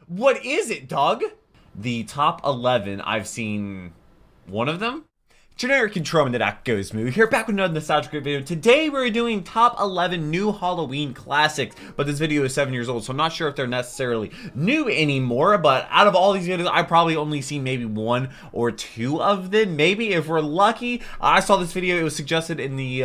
What is it, Doug? The top 11, I've seen one of them. Generic control the That Goes Moo here, back with another nostalgic video. Today we're doing top 11 new Halloween classics, but this video is 7 years old, so I'm not sure if they're necessarily new anymore, but out of all these videos, I've probably only seen maybe one or two of them, maybe, if we're lucky. I saw this video, it was suggested in the,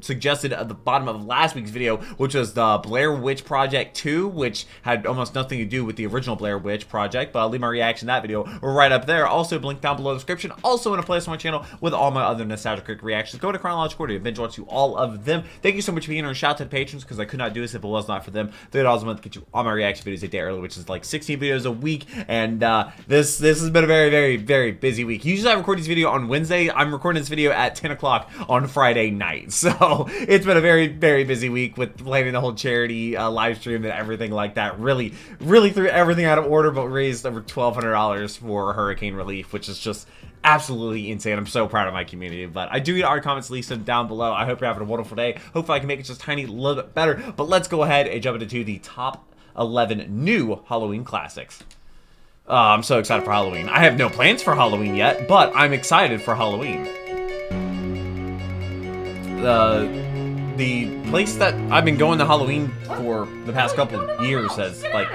suggested at the bottom of last week's video, which was the Blair Witch Project 2, which had almost nothing to do with the original Blair Witch Project, but I'll leave my reaction to that video right up there. Also, link down below in the description, also in a playlist on my channel with all my other nostalgic Critic reactions. Go to chronological order, binge watch all of them. Thank you so much for being here, and shout out to the patrons, because I could not do this if it was not for them. $30 a month to get you all my reaction videos a day early, which is like 16 videos a week, and this has been a very busy week. Usually I record this video on Wednesday. I'm recording this video at 10 o'clock on Friday night, so it's been a very busy week with planning the whole charity live stream and everything like that. Really threw everything out of order, but raised over $1,200 for hurricane relief, which is just absolutely insane. I'm so proud of my community, but I do get our comments, leave them down below. I hope you're having a wonderful day. Hopefully I can make it just a tiny little bit better, but let's go ahead and jump into the top 11 new Halloween classics. I'm so excited for Halloween. I have no plans for Halloween yet, but I'm excited for Halloween. The place that I've been going to Halloween for the past couple of years has, like,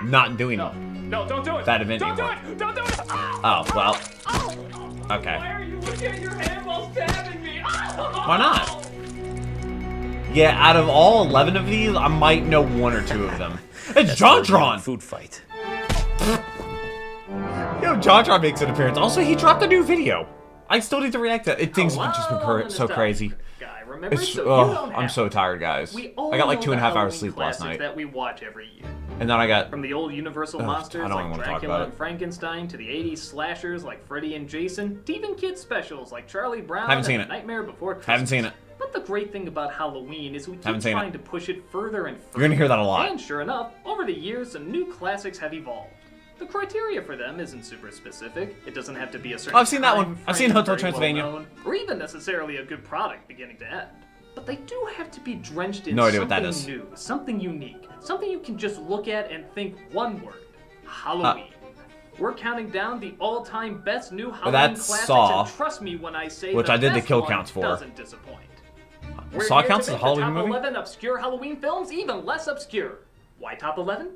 not doing No, don't do it. that event Don't anymore. do it. Don't do it. Oh, well. Okay. Why are you looking at your hand while stabbing me? Why not? Yeah, out of all 11 of these, I might know one or two of them. It's JonTron! Food fight. Yo, JonTron makes an appearance. Also, he dropped a new video. I still need to react to it. Things have just been so crazy. Guy, remember? It's, So you don't I'm have so to. tired, guys. We all I got like know 2.5 the hours Halloween sleep last classics night. that we watch every year. And then I got... From the old Universal monsters I don't like even wanna talk Dracula about and it. Frankenstein, to the 80s slashers like Freddy and Jason, to even kids specials like Charlie Brown Haven't seen and it. Nightmare Before Christmas. Haven't seen it. But the great thing about Halloween is we keep Haven't seen trying it. to push it further and further. You're gonna hear that a lot. And sure enough, over the years, some new classics have evolved. The criteria for them isn't super specific. It doesn't have to be a certain I've seen that one. time I've frame, seen Hotel very Transylvania. well-known, or even necessarily a good product beginning to end. But they do have to be drenched in No idea something what that is. new, something unique, something you can just look at and think one word: Halloween. We're counting down the all-time best new Halloween that's classics, Saw, and trust me when I say which the I did the best kill one counts for. doesn't disappoint. We're Saw here counts to as a make the Halloween top movie? 11 obscure Halloween films even less obscure. Why top 11?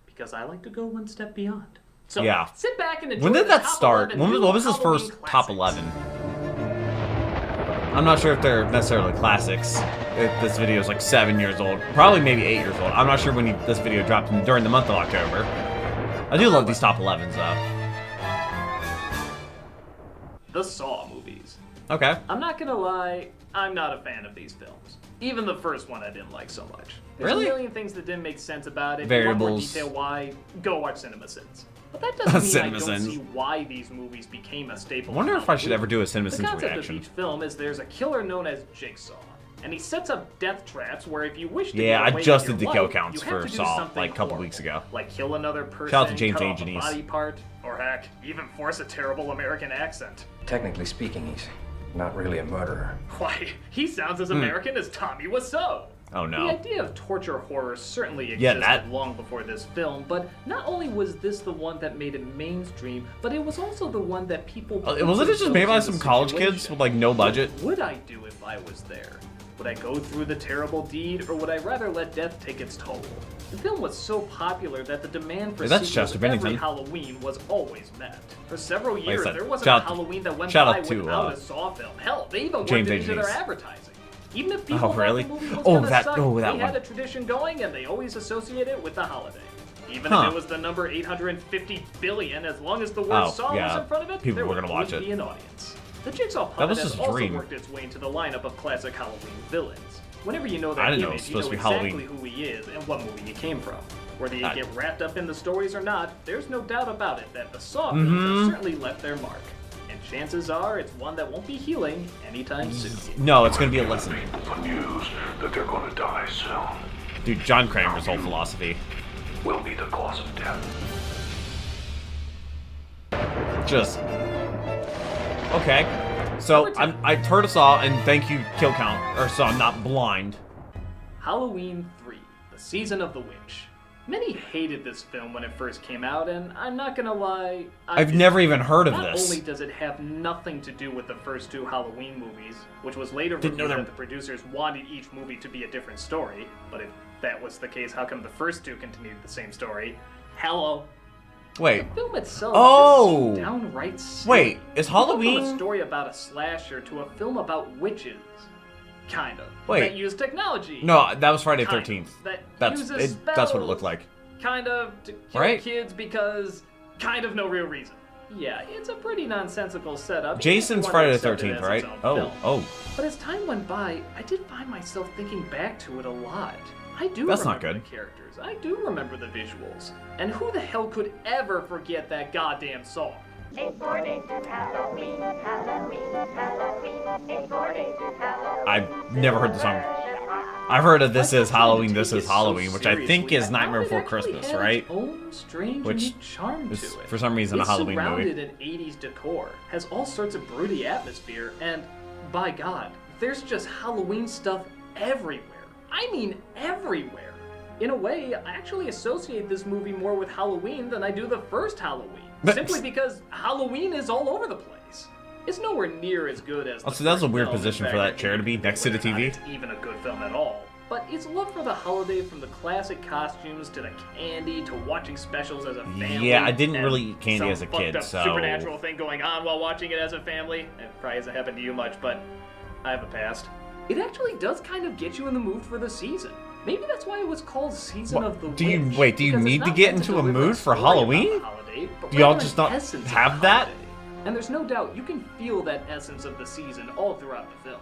Because I like to go one step beyond. So Yeah. sit back and enjoy When did the that top start? 11 new What was his Halloween first top classics. 11? I'm not sure if they're necessarily classics. This video is like 7 years old. Probably maybe 8 years old. I'm not sure when this video dropped during the month of October. I do love these top 11s though. The Saw movies. Okay. I'm not gonna lie, I'm not a fan of these films. Even the first one I didn't like so much. There's Really? a million things that didn't make sense about it. Variables. If you want more detail why, go watch CinemaSins. But that doesn't mean I don't CinemaSins. see why these movies became a staple. I wonder of if I should Halloween. ever do a The CinemaSins concept reaction. of each film is there's a killer known as Jigsaw, and he sets up death traps where if you wish to Yeah, get I away just with did your the kill life, counts you have for to do Saw, something like, a couple horrible, weeks ago. like kill another person, Shout out to James cut A. off a Janice. body part, or heck, even force a terrible American accent. Technically speaking, he's not really a murderer. Why, he sounds as American as Tommy Wiseau. Oh The no. idea of torture horror certainly Yeah, existed that- long before this film, but not only was this the one that made it mainstream, but it was also the one that people... Wasn't it just made by some college kids with like no budget? What would I do if I was there? Would I go through the terrible deed, or would I rather let death take its toll? The film was so popular that the demand for Hey, that's sequels Chester every Bennington. Halloween was always met. For several years, said, there wasn't shout a out to- Halloween that went shout by out to, without a Saw film. Hell, they even worked James it A. into their Janice. advertising. Even if people Oh, thought really? the movie was Oh, gonna that- suck, oh, that they had one. a tradition going, and they always associate it with the holiday. Even Huh. if it was the number 850 billion, as long as the word Oh, Saw yeah. was in front of it, People there were would gonna watch always it. be an audience. The Jigsaw That Puppet was has just a also dream. worked its way into the lineup of classic Halloween villains. Whenever you know that I didn't know it image, was you know supposed to be exactly Halloween. who he is and what movie he came from. Whether you I- get wrapped up in the stories or not, there's no doubt about it that the Saw Mm-hmm. films have certainly left their mark. And chances are it's one that won't be healing anytime soon. No, it's gonna be a lesson. The news that they're gonna die soon Dude, John Kramer's whole philosophy. will be the cause of death. Just... Okay. So, I heard a Saw, and thank you, kill count. Or so I'm not blind. Halloween 3, The Season of the Witch. Many hated this film when it first came out, and I'm not gonna lie, I've never even heard of not this. only does it have nothing to do with the first 2 Halloween movies, which was later Didn't know revealed them. that the producers wanted each movie to be a different story, but if that was the case, how come the first 2 continued the same story? Hello. Wait. The film itself Oh! just seemed downright silly. Wait, is We go Halloween... from a story about a slasher to a film about witches. Kind of. Wait. That use technology. No, that was Friday the Kind 13th. of. That That's uses it. That's what it spells, looked like. Kind of to kill Right? kids because kind of no real reason. Yeah, it's a pretty nonsensical setup. Jason's if you Friday want the to accept it 13th, as right? its own Oh, film. oh. But as time went by, I did find myself thinking back to it a lot. I do That's not remember good. the characters. I do remember the visuals. And who the hell could ever forget that goddamn song? It's 4 days to Halloween, Halloween, Halloween. It's 4 days to Halloween. I've never heard the song. I've heard of This I Is tried to Halloween, take This it Is so Halloween, which I think seriously, is I Nightmare found it Before actually Christmas, had right? Its own strange, Which unique charm is, to it. for some reason, a Halloween movie. It's surrounded in 80s decor, has all sorts of broody atmosphere, and by God, there's just Halloween stuff everywhere. I mean, everywhere. In a way, I actually associate this movie more with Halloween than I do the first Halloween, simply because Halloween is all over the place. It's nowhere near as good as. Also, that's a first weird film. In position for fact, that I chair to can't be even next to the whether or not TV. It's even a good film at all. But its love for the holiday, from the classic costumes to the candy to watching specials as a family. Yeah, I didn't and really eat candy some as a kid, fucked up so- supernatural thing going on while watching it as a family. It probably hasn't happened to you much, but I have a past. It actually does kind of get you in the mood for the season. Maybe that's why it was called Season What? of the Do you- Witch, wait, do you because it's need to not get meant into a deliver mood for story about Halloween? the holiday, but Do y'all rather just an not essence of have the that? holiday. And there's no doubt you can feel that essence of the season all throughout the film.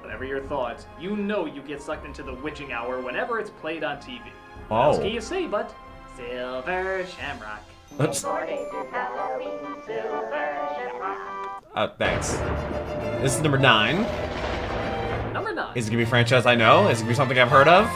Whatever your thoughts, you know you get sucked into the witching hour whenever it's played on TV. What else Oh. can you say but Silver Shamrock? Let's, 4 days to Halloween, Silver Shamrock. thanks. This is number 9. Number 9. Is it gonna be a franchise I know? Is it gonna be something I've heard of?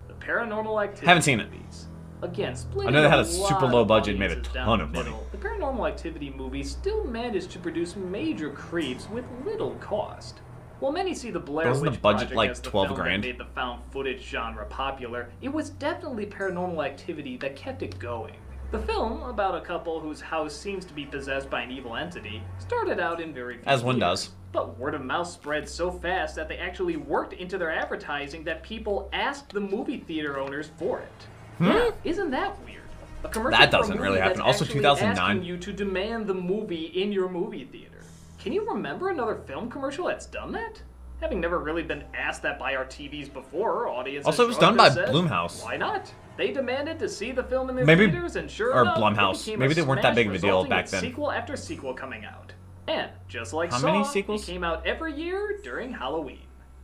The Paranormal Activity Haven't seen it. movies. Again, splitting I know they had a lot super of low budget and made a audiences down ton the of money. middle, the Paranormal Activity movies still managed to produce major creeps with little cost. While many see the Blair Wasn't the Witch budget Project like as the 12 film that grand? made the found footage genre popular, it was definitely Paranormal Activity that kept it going. The film, about a couple whose house seems to be possessed by an evil entity, started out in very few As one theaters. does. But word of mouth spread so fast that they actually worked into their advertising that people asked the movie theater owners for it. Yeah, isn't that weird? A commercial That for a doesn't movie really happen. that's Also, actually 2009. asking you to demand the movie in your movie theater. Can you remember another film commercial that's done that? Having never really been asked that by our TVs before, audiences Also, it was shrugged done and by said, Blumhouse. Why not? They demanded to see the film in their Maybe- theaters, and sure or enough, Blumhouse. it became Maybe a they weren't that smash, big of a deal resulting back in then. Sequel after sequel coming out, and just like How Saw, many sequels? it came out every year during Halloween.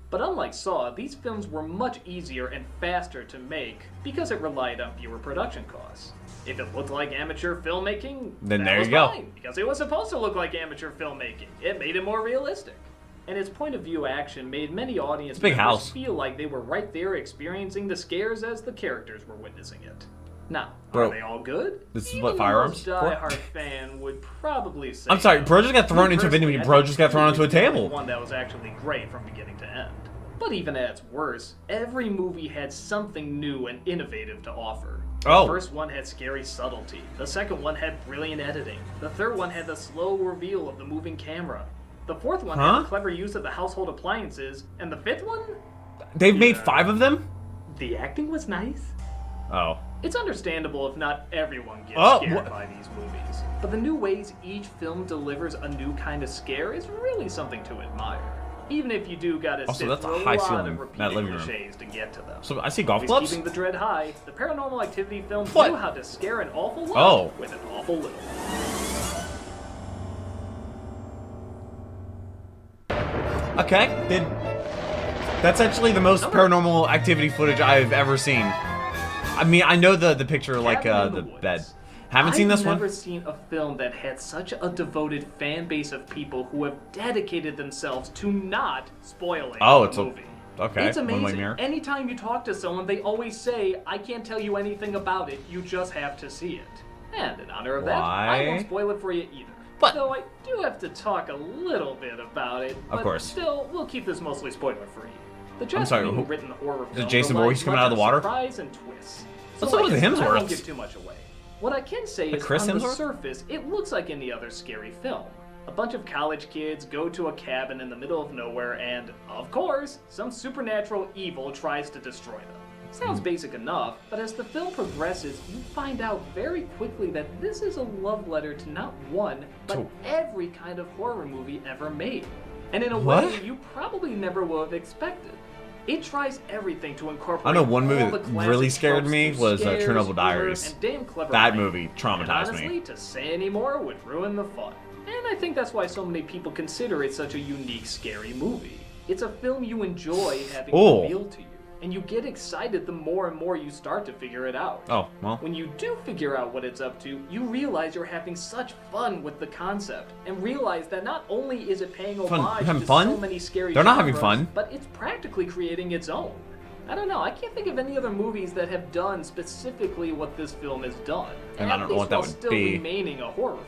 But unlike Saw, these films were much easier and faster to make because it relied on fewer production costs. If it looked like amateur filmmaking, Then that there was you go. fine, because it was supposed to look like amateur filmmaking. It made it more realistic. And its point of view action made many audience big members house. feel like they were right there experiencing the scares as the characters were witnessing it. Now, Bro, are they all good? this is Even what the firearms most for? diehard fan would probably say I'm sorry, no. bro just got thrown Me into a video personally, game. I Bro think just got thrown onto a Critic is the only table. one that was actually great from beginning to end. But even at its worst, every movie had something new and innovative to offer. Oh. The first one had scary subtlety. The second one had brilliant editing. The third one had the slow reveal of the moving camera. The fourth one Huh? had the clever use of the household appliances. And the fifth one? They've made Yeah. 5 of them? The acting was nice. Oh. It's understandable if not everyone gets Oh, scared what? by these movies. But the new ways each film delivers a new kind of scare is really something to admire. Even if you do gotta Also, sit that's a through a high lot ceiling, of that repeated living room. cliches to get to them. So I see golf Always clubs? keeping the dread high, the Paranormal Activity films What? knew how to scare an awful lot Oh. with an awful little. Okay. That's actually the most Paranormal Activity footage I've ever seen. I mean, I know the picture, like, Cabin in the Woods. bed. Haven't seen this I've one? never seen a film that had such a devoted fan base of people who have dedicated themselves to not spoiling Oh, the it's a- movie. okay, It's one-way amazing. mirror. Anytime you talk to someone, they always say, I can't tell you anything about it, you just have to see it. And in honor of that, I Why? won't spoil it for you either. But- Though I do have to talk a little bit about it, but course. still, we'll keep this mostly spoiler-free. The I'm sorry, Japanese written horror film Jason relies Voorhees coming much out of the on water? surprise and twists. What's So up with the I won't Hemsworths? give too much away. What I can say The is Chris on the Hemsworth? surface, it looks like any other scary film. A bunch of college kids go to a cabin in the middle of nowhere and, of course, some supernatural evil tries to destroy them. Sounds basic enough, but as the film progresses, you find out very quickly that this is a love letter to not one, but every kind of horror movie ever made. And in a way you probably never would have expected. It tries everything to incorporate. I know one movie all the that really classic scared tropes me through was scares, Chernobyl humor, Diaries. and damn clever That writing. movie traumatized And honestly, me. to say any more would ruin the fun. And I think that's why so many people consider it such a unique, scary movie. It's a film you enjoy having revealed to you, and you get excited the more and more you start to figure it out. Oh, well. When you do figure out what it's up to, you realize you're having such fun with the concept, and realize that not only is it paying homage Having to fun? so many scary They're not having genres, fun. but it's practically creating its own. I don't know, I can't think of any other movies that have done specifically what this film has done. And I don't know what that would still be. remaining a horror film.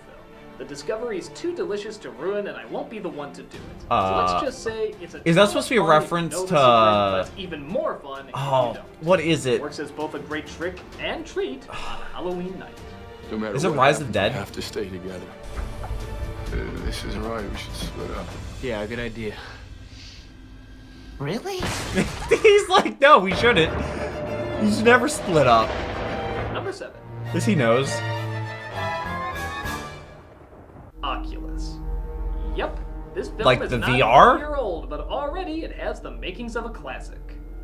The discovery is too delicious to ruin, and I won't be the one to do it. So let's just say it's a. Is that supposed to be a ton of fun reference if you know to, the secret, but it's even more fun if you don't. What is it? Works as both a great trick and treat on Halloween night. No matter Is it what Rise of the happens, Dead? We have to stay together. This isn't right. We should split up. Yeah, good idea. Really? He's like, no, we shouldn't. You should never split up. Number 7. This he knows. Oculus. Yep, this film Like is the not VR? a year old, but already it has the makings of a classic.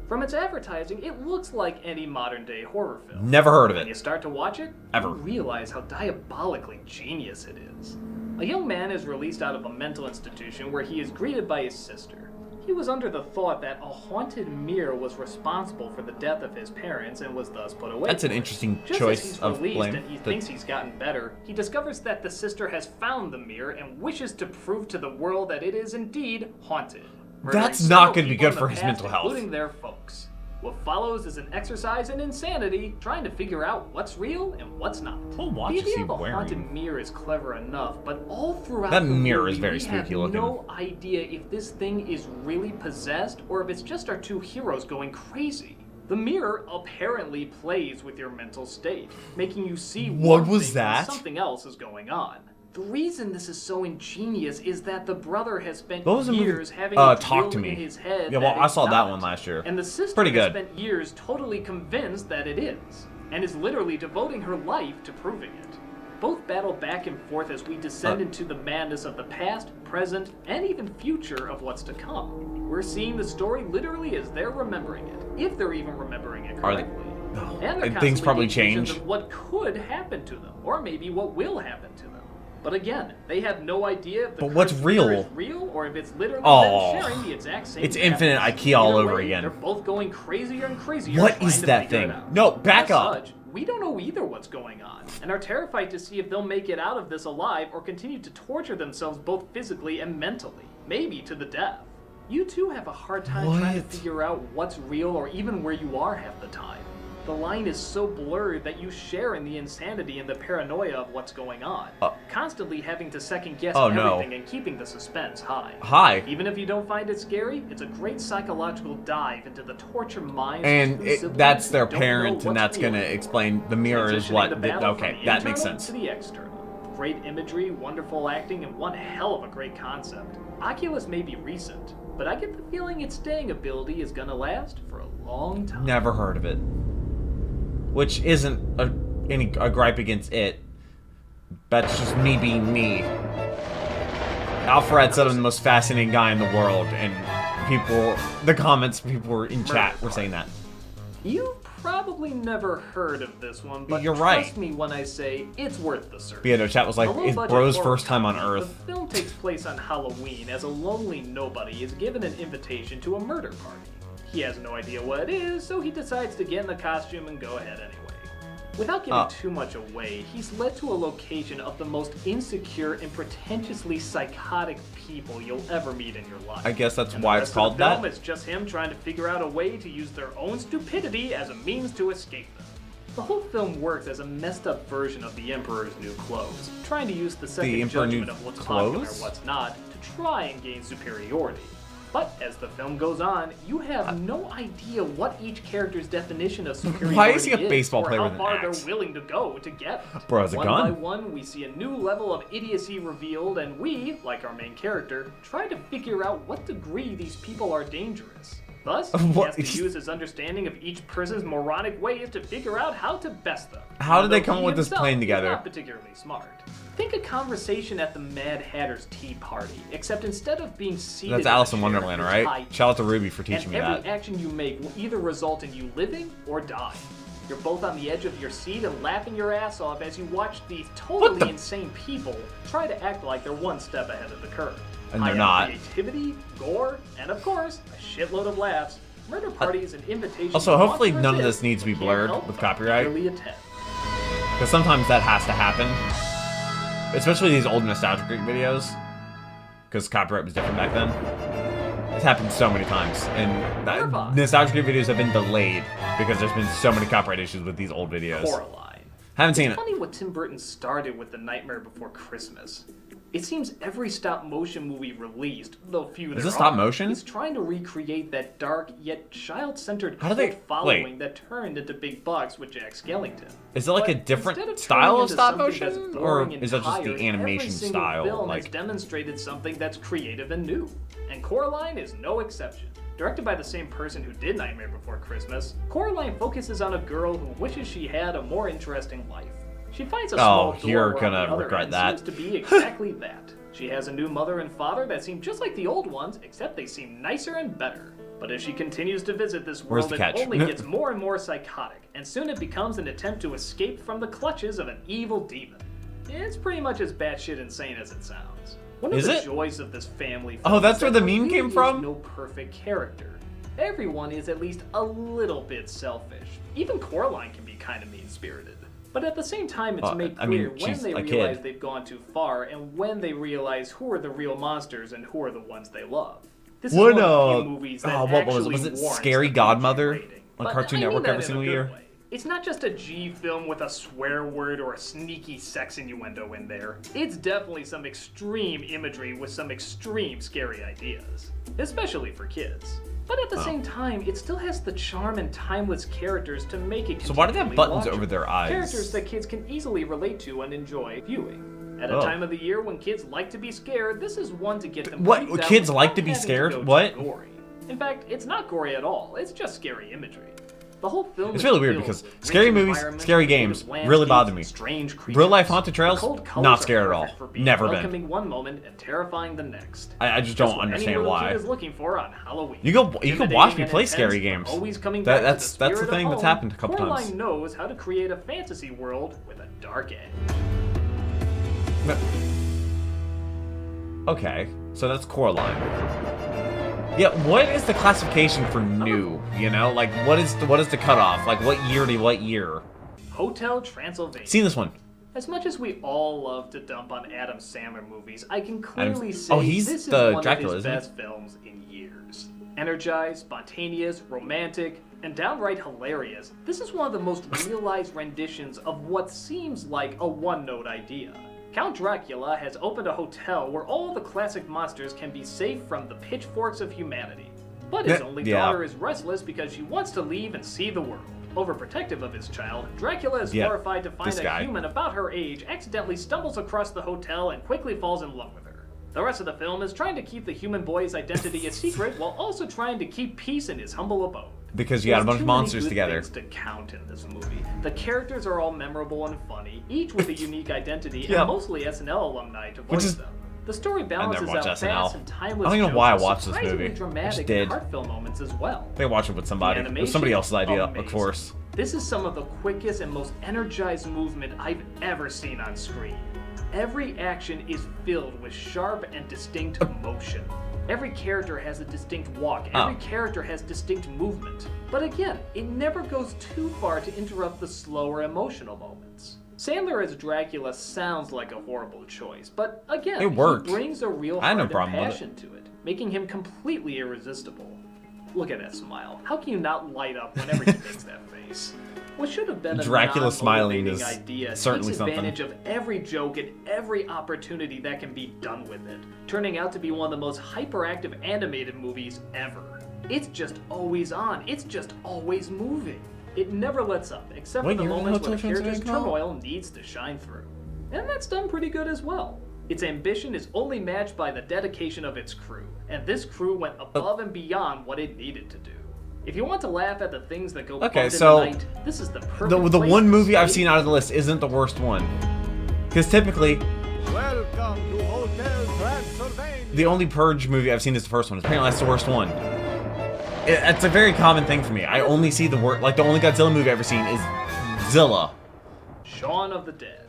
From its advertising, it looks like any modern-day horror film. Never heard of When you it. start to watch it, Ever. you realize how diabolically genius it is. A young man is released out of a mental institution where he is greeted by his sister. He was under the thought that a haunted mirror was responsible for the death of his parents and was thus put away. That's an for it. interesting Just choice as he's of released blame. and he thinks he's gotten better, he discovers that the sister has found the mirror and wishes to prove to the world that it is indeed haunted. That's murdering not several gonna be people good in for the his past, mental health. including their folks. What follows is an exercise in insanity, trying to figure out what's real and what's not. What watch the is idea he of a wearing? haunted mirror is clever enough, but all throughout That the mirror movie, is very we spooky have looking. no idea if this thing is really possessed or if it's just our two heroes going crazy. The mirror apparently plays with your mental state, making you see What one was thing when that? something else is going on. The reason this is so ingenious is that the brother has spent What was the movie? years having Talk drilled to in Me. his head Yeah, well, that I it's saw that not. one last year. And the sister Pretty has good. spent years totally convinced that it is, and is literally devoting her life to proving it. Both battle back and forth as we descend into the madness of the past, present, and even future of what's to come. We're seeing the story literally as they're remembering it, if they're even remembering it Are they- correctly. Oh, And they're and things probably constantly visions change. of what could happen to them, or maybe what will happen to them. But again, they have no idea if the But what's cursed mirror real? is real or if it's literally Oh. them sharing the exact same It's pattern. infinite IKEA all Either over way, again. They're both going crazier and crazier. What trying is to that figure thing? it out. No, back As up. such, we don't know either what's going on, and are terrified to see if they'll make it out of this alive or continue to torture themselves both physically and mentally, maybe to the death. You too have a hard time trying to What? figure out what's real or even where you are half the time. The line is so blurred that you share in the insanity and the paranoia of what's going on, constantly having to second guess Oh, no. everything and keeping the suspense high. Hi. Even if you don't find it scary, it's a great psychological dive into the torture minds And of two siblings that's who their don't know parent, and what's that's real gonna anymore. explain the mirror is Transitioning what. the battle Okay, from the that makes internal sense. To the external. Great imagery, wonderful acting, and one hell of a great concept. Oculus may be recent, but I get the feeling its staying ability is gonna last for a long time. Never heard of it. Which isn't a gripe against it. That's just me being me. Alfred said I'm the most fascinating guy in the world, and people were in chat were saying that. You've probably never heard of this one, but You're trust right. me when I say it's worth the search. Beato chat was like, A it's low-budget bro's horror first time on comedy, Earth. The film takes place on Halloween as a lonely nobody is given an invitation to a murder party. He has no idea what it is, so he decides to get in the costume and go ahead anyway. Without giving too much away, he's led to a location of the most insecure and pretentiously psychotic people you'll ever meet in your life. I guess that's And why the it's rest called of the film that. is just him trying to figure out a way to use their own stupidity as a means to escape them. The whole film works as a messed up version of The Emperor's New Clothes, trying to use the second Emperor New judgment of what's popular Clothes? and what's not to try and gain superiority. But as the film goes on, you have no idea what each character's definition of superiority Why is he a baseball player or with how an far axe? they're willing to go to get it. Bro, has a One gun? by one, we see a new level of idiocy revealed, and we, like our main character, try to figure out what degree these people are dangerous. Thus, he What? has to use his understanding of each person's moronic ways to figure out how to best them. How did Even they though come up he with this himself plan is together? Not particularly smart. Think a conversation at the Mad Hatter's tea party, except instead of being seated That's in a Alice in chair, Wonderland, you're right? tied. Shout out to Ruby for teaching me And every that. action you make will either result in you living or dying. You're both on the edge of your seat and laughing your ass off as you watch these totally insane people try to act like they're one step ahead of the curve. And they're High-end not. Creativity, gore, and of course, a shitload of laughs. Murder Party is an invitation. Also, you want hopefully to none of resist, this needs to be but can't blurred help with but copyright. eagerly attend. Because sometimes that has to happen. Especially these old nostalgic videos. Because copyright was different back then. It's happened so many times. And nostalgic videos have been delayed because there's been so many copyright issues with these old videos. Coraline. Haven't seen It's it. funny what Tim Burton started with The Nightmare Before Christmas. It seems every stop-motion movie released, though few there this are, stop motion? is trying to recreate that dark yet child-centered How do they- cult following wait. that turned into big bucks with Jack Skellington. Is it like a But different instead of style turning of into stop something that's motion? Or boring and is that just tired, the animation every single style? film has Like, demonstrated something that's creative and new. And Coraline is no exception. Directed by the same person who did Nightmare Before Christmas, Coraline focuses on a girl who wishes she had a more interesting life. She finds a small door you're where gonna on the other regret end that. seems to be exactly that. She has a new mother and father that seem just like the old ones, except they seem nicer and better. But as she continues to visit this Where's world, the it catch? only gets more and more psychotic, and soon it becomes an attempt to escape from the clutches of an evil demon. It's pretty much as batshit insane as it sounds. One of Is the it? joys of this family Oh, film that's is where that the there meme really came is from? no perfect character. Everyone is at least a little bit selfish. Even Coraline can be kind of mean-spirited. But at the same time, it's made I mean, clear when she's they a realize kid. they've gone too far and when they realize who are the real monsters and who are the ones they love. This is one of the few movies that what was it? actually Was it warrants Scary the PG Godmother rating. on But Cartoon I mean Network that every in a single good year? way. It's not just a G film with a swear word or a sneaky sex innuendo in there. It's definitely some extreme imagery with some extreme scary ideas, especially for kids. But at the same time, it still has the charm and timeless characters to make it. So why do they have continually buttons over watchable. their eyes? Characters that kids can easily relate to and enjoy viewing. At a Oh. time of the year when kids like to be scared, this is one to get them. What? freaked out Kids without like to be having scared? go too What? Gory. In fact, it's not gory at all. It's just scary imagery. The whole film It's is really weird filled because with scary rich movies, environments, scary creative games really landscapes, bother me. and strange creatures. Real life haunted trails, The cold colors not are scared at all. perfect for being Never been. welcoming one moment and terrifying the next. I just Just don't what any understand little why. kid is looking for on Halloween. You can watch me Intimidating and play intense, scary but games. always coming back to That's the spirit of thing that's home, happened a couple Coraline times. knows how to create a fantasy world with a dark edge. Okay, so that's Coraline. Yeah, what is the classification for new? You know, like what is the cutoff? Like what year to what year? Hotel Transylvania. Seen this one? As much as we all love to dump on Adam Sandler movies, I can clearly Adam's- say oh, he's this is the one Dracula, of his isn't he? best films in years. Energized, spontaneous, romantic, and downright hilarious, this is one of the most realized renditions of what seems like a one-note idea. Count Dracula has opened a hotel where all the classic monsters can be safe from the pitchforks of humanity. But his only Yeah. daughter is restless because she wants to leave and see the world. Overprotective of his child, Dracula is Yeah, horrified to find this a guy. human about her age accidentally stumbles across the hotel and quickly falls in love with her. The rest of the film is trying to keep the human boy's identity a secret while also trying to keep peace in his humble abode. Because you got a There's bunch of too many monsters good together. things to count in this movie. The characters are all memorable and funny, each with a unique identity, Yeah. and mostly SNL alumni to voice is- them. The story balances watched out SNL. fast and timeless I don't even know jokes why I with watched this surprisingly movie. I just dramatic did. and heartfelt moments as well. They watch it with somebody. The It was somebody else's animation, idea, of amazing. course. This is some of the quickest and most energized movement I've ever seen on screen. Every action is filled with sharp and distinct motion. Every character has a distinct walk. Every character has distinct movement. But again, it never goes too far to interrupt the slower emotional moments. Sandler as Dracula sounds like a horrible choice, but again, It worked. he brings a real I had heart no and problem with it. passion to it, making him completely irresistible. Look at that smile. How can you not light up whenever he makes that face? What should have been a Dracula smiling non-motivating is idea certainly takes something. advantage of every joke and every opportunity that can be done with it, turning out to be one of the most hyperactive animated movies ever. It's just always on. It's just always moving. It never lets up, except for the moments when the character's turmoil needs to shine through. And that's done pretty good as well. Its ambition is only matched by the dedication of its crew, and this crew went above and beyond what it needed to do. If you want to laugh at the things that go bump in the night, this is the perfect the place one to movie I've stay. seen out of the list isn't the worst one. Because typically, Welcome to Hotel Transylvania. the only Purge movie I've seen is the first one. Apparently that's the worst one. It's a very common thing for me. I only see the worst. Like, the only Godzilla movie I've ever seen is Zilla. Shaun of the Dead.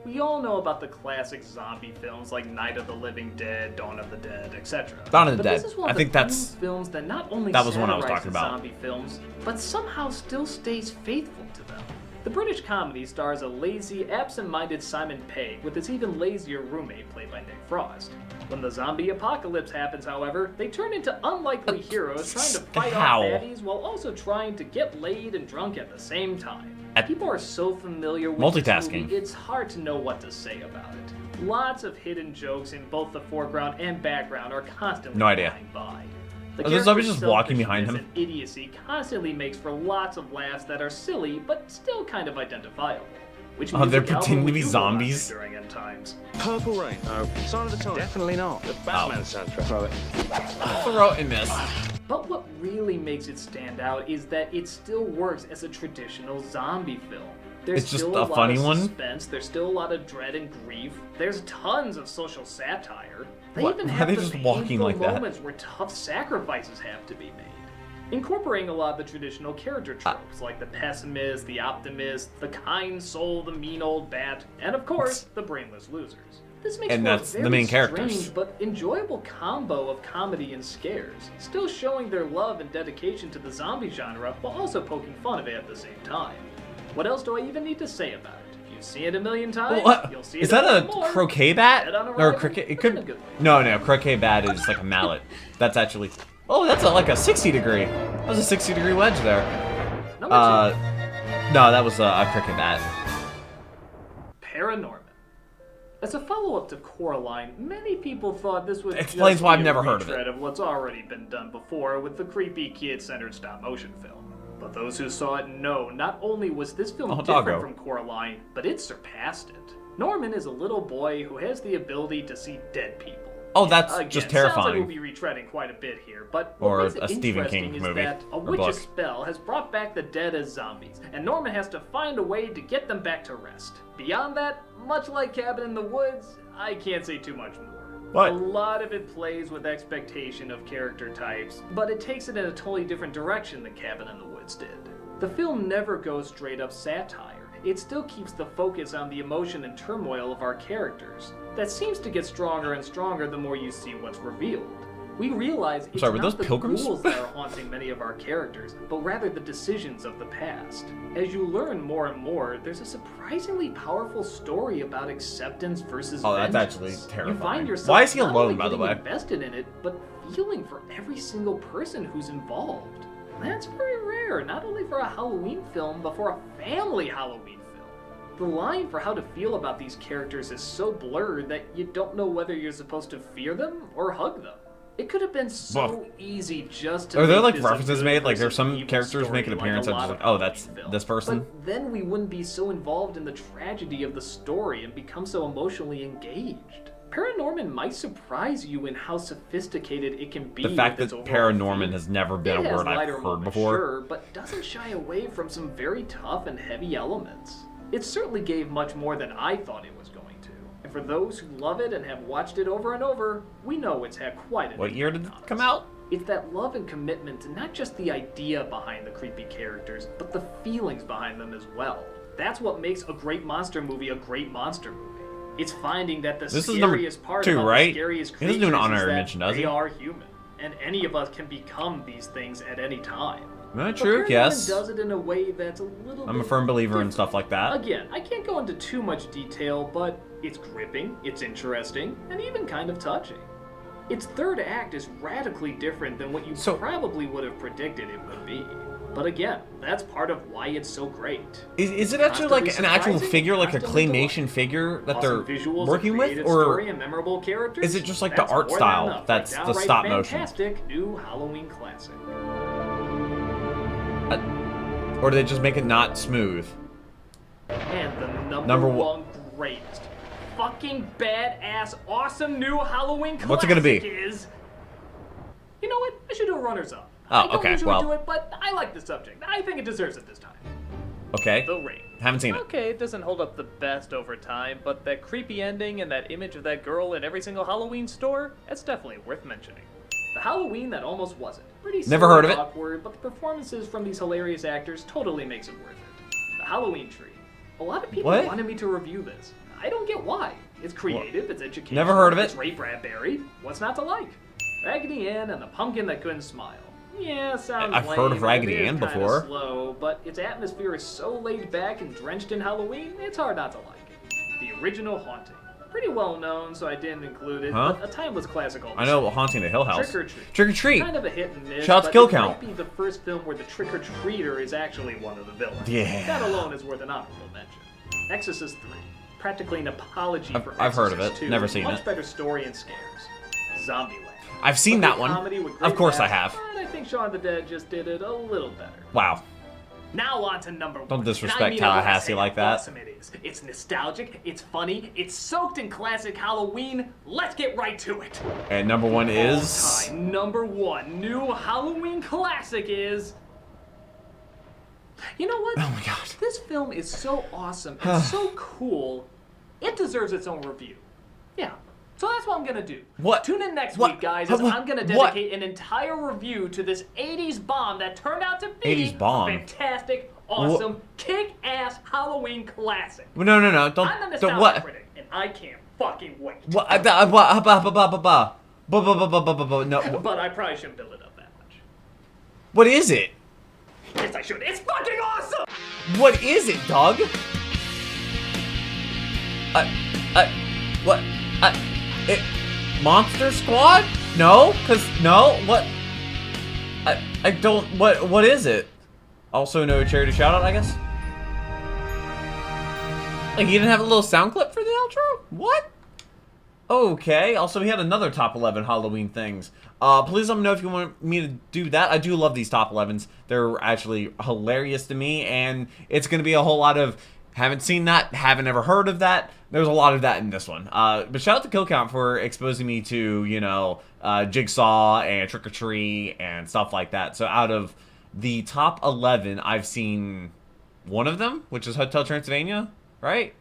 We all know about the classic zombie films like Night of the Living Dead, Dawn of the Dead, etc. Dawn of the But Dead. this is one I of think the that's- few films that not only that was one I was satirizes talking about. zombie films, but somehow still stays faithful to them. The British comedy stars a lazy, absent-minded Simon Pegg with his even lazier roommate played by Nick Frost. When the zombie apocalypse happens, however, they turn into unlikely heroes trying to fight How? off baddies while also trying to get laid and drunk at the same time. People are so familiar with this Multitasking. movie, it's hard to know what to say about it. Lots of hidden jokes in both the foreground and background are constantly No idea. flying by. The Are those zombies character's just walking behind selfishness him? and idiocy constantly makes for lots of laughs that are silly, but still kind of identifiable. Which Oh, they're music album pretending to would be you go zombies? on during end times? Purple Rain. No. Sign of the Times. Definitely not. The Batman soundtrack. Throw it. Throw and miss. But what really makes it stand out is that it still works as a traditional zombie film. There's It's just still a lot funny of one? suspense, there's still a lot of dread and grief. There's tons of social satire. They What? even Why are have they the just walking painful like that? moments where tough sacrifices have to be made. Incorporating a lot of the traditional character tropes, like the pessimist, the optimist, the kind soul, the mean old bat, and of course, the brainless losers. This makes And for a that's the very main characters. strange but enjoyable combo of comedy and scares, still showing their love and dedication to the zombie genre while also poking fun of it at the same time. What else do I even need to say about it? If you've seen it a million times, What? you'll see it Is that more a and more. croquet bat? Dead on Or a arrival, cricket? It but in a could. good way. No, croquet bat is like a mallet. That's actually. Oh, that's like a 60 degree. That was a 60-degree wedge there. Number No, that was a cricket bat. 2, ParaNorman. As a follow-up to Coraline, many people thought this would Explains just why be I've a never heard of it. retread of what's already been done before with the creepy kid-centered stop-motion film. But those who saw it know not only was this film Oh, different doggo. from Coraline, but it surpassed it. Norman is a little boy who has the ability to see dead people. Oh, that's Again, just sounds like terrifying. we'll be retreading quite a bit here, but Or what makes it a Stephen interesting King is movie that a or witch's book. spell has brought back the dead as zombies, and Norman has to find a way to get them back to rest. Beyond that, much like Cabin in the Woods, I can't say too much more. What? A lot of it plays with expectation of character types, but it takes it in a totally different direction than Cabin in the Woods did. The film never goes straight up satire. It still keeps the focus on the emotion and turmoil of our characters. That seems to get stronger and stronger the more you see what's revealed. We realize it's Sorry, were not those the pilgrims? ghouls that are haunting many of our characters, but rather the decisions of the past. As you learn more and more, there's a surprisingly powerful story about acceptance versus Oh, that's vengeance. actually terrifying. You find yourself Why is he not alone, only by the getting way? invested in it, but feeling for every single person who's involved. That's very rare, not only for a Halloween film, but for a family Halloween film. The line for how to feel about these characters is so blurred that you don't know whether you're supposed to fear them or hug them. It could have been so Well, easy just to Are there make like this a references good made? Like versus there's some evil characters story make an like appearance a and lot just of like, oh, that's Halloween films. this person. But then we wouldn't be so involved in the tragedy of the story and become so emotionally engaged. ParaNorman might surprise you in how sophisticated it can be. The fact with that its overall ParaNorman theme. has never been It a has word I've lighter heard moments, before. sure, but doesn't shy away from some very tough and heavy elements. It certainly gave much more than I thought it was going to. And for those who love it and have watched it over and over, we know it's had quite a What year did it come out? It's that love and commitment to not just the idea behind the creepy characters, but the feelings behind them as well. That's what makes a great monster movie a great monster movie. It's finding that the This is number scariest part 2, about right? the scariest He creatures doesn't do an is honorary that mention, does they he? are human, and any of us can become these things at any time. Not But true, ParaNorman yes. does it in a way that's a little I'm a bit firm believer in different. stuff like that. Again, I can't go into too much detail, but it's gripping, it's interesting, and even kind of touching. Its third act is radically different than what you So- probably would have predicted it would be. But again, that's part of why it's so great. Is it actually like an actual figure, like a claymation figure that they're working with, or is it just like the art style that's the stop motion? Fantastic new Halloween classic. Or do they just make it not smooth? And the number one greatest, fucking badass, awesome new Halloween classic What's it gonna be? Is, you know what? I should do a runners-up. Oh, I don't okay, usually well. do it, but I like the subject. I think it deserves it this time. Okay. The Ring. Haven't seen it. Okay, it doesn't hold up the best over time, but that creepy ending and that image of that girl in every single Halloween store, that's definitely worth mentioning. The Halloween that almost wasn't. Pretty Never heard of it. awkward, but the performances from these hilarious actors totally makes it worth it. The Halloween Tree. A lot of people What? wanted me to review this. I don't get why. It's creative, it's educational. Never heard of it. It's Ray Bradbury. What's not to like? Raggedy Ann and the pumpkin that couldn't smile. Yeah, sounds I've lame, heard of and Raggedy it is Ann kinda before. Slow, but its atmosphere is so laid back and drenched in Halloween, it's hard not to like it. The original Haunting. Pretty well known, so I didn't include it, Huh? but a timeless classic all the I know same. Haunting the Hill House. Trick or Treat. Trick or Treat. Kind of a hit and miss, Shout out to but Kill it Count. might be the first film where the trick-or-treater is actually one of the villains. Yeah. That alone is worth an honorable mention. Exorcist 3. Practically an apology for Exorcist I've heard of it. 2. Never seen Much it. better story and scares. Zombieland. I've seen that one. Comedy with great Of course I laughs, have. But I think Shaun of the Dead just did it a little better. Wow. Now on to number one. Don't disrespect And I mean it when I Tallahassee say like how that. Awesome it is. It's nostalgic, it's funny, it's soaked in classic Halloween. Let's get right to it. And number one is... All-time number one new Halloween classic is... You know what? Oh my god. This film is so awesome and so cool, it deserves its own review. Yeah. So that's what I'm gonna do. What? Tune in next What? week, guys, as What? I'm gonna What? dedicate an entire review to this 80s bomb that turned out to be 80s bomb? a fantastic, awesome, kick-ass Halloween classic. No, no, no. Don't... I'm the Don't nostalgia what? critic, and I can't fucking wait. What? No. But I probably shouldn't build it up that much. What is it? Yes, I should. It's fucking awesome! What is it, dog? What? It, Monster Squad? No, no. What? I don't. What is it? Also, no charity shout out, I guess. Like, you didn't have a little sound clip for the outro? What? Okay. Also, we had another top 11 Halloween things. Please let me know if you want me to do that. I do love these top 11s. They're actually hilarious to me, and it's going to be a whole lot of haven't seen that, haven't ever heard of that. There's a lot of that in this one. But shout out to Kill Count for exposing me to, you know, Jigsaw and Trick or Treat and stuff like that. So out of the top 11, I've seen one of them, which is Hotel Transylvania, right?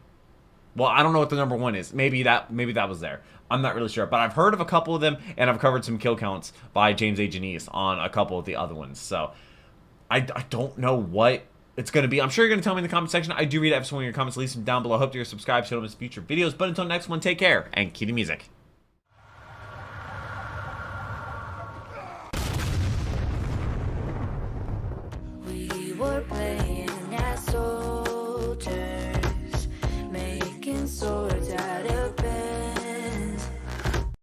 Well, I don't know what the number one is. Maybe that was there. I'm not really sure. But I've heard of a couple of them, and I've covered some kill counts by James A. Janice on a couple of the other ones. So I don't know what it's going to be. I'm sure you're going to tell me in the comment section. I do read every single one of your comments. Leave them down below. I hope you're subscribed so you don't miss future videos. But until next one, take care, and cue the music. We were playing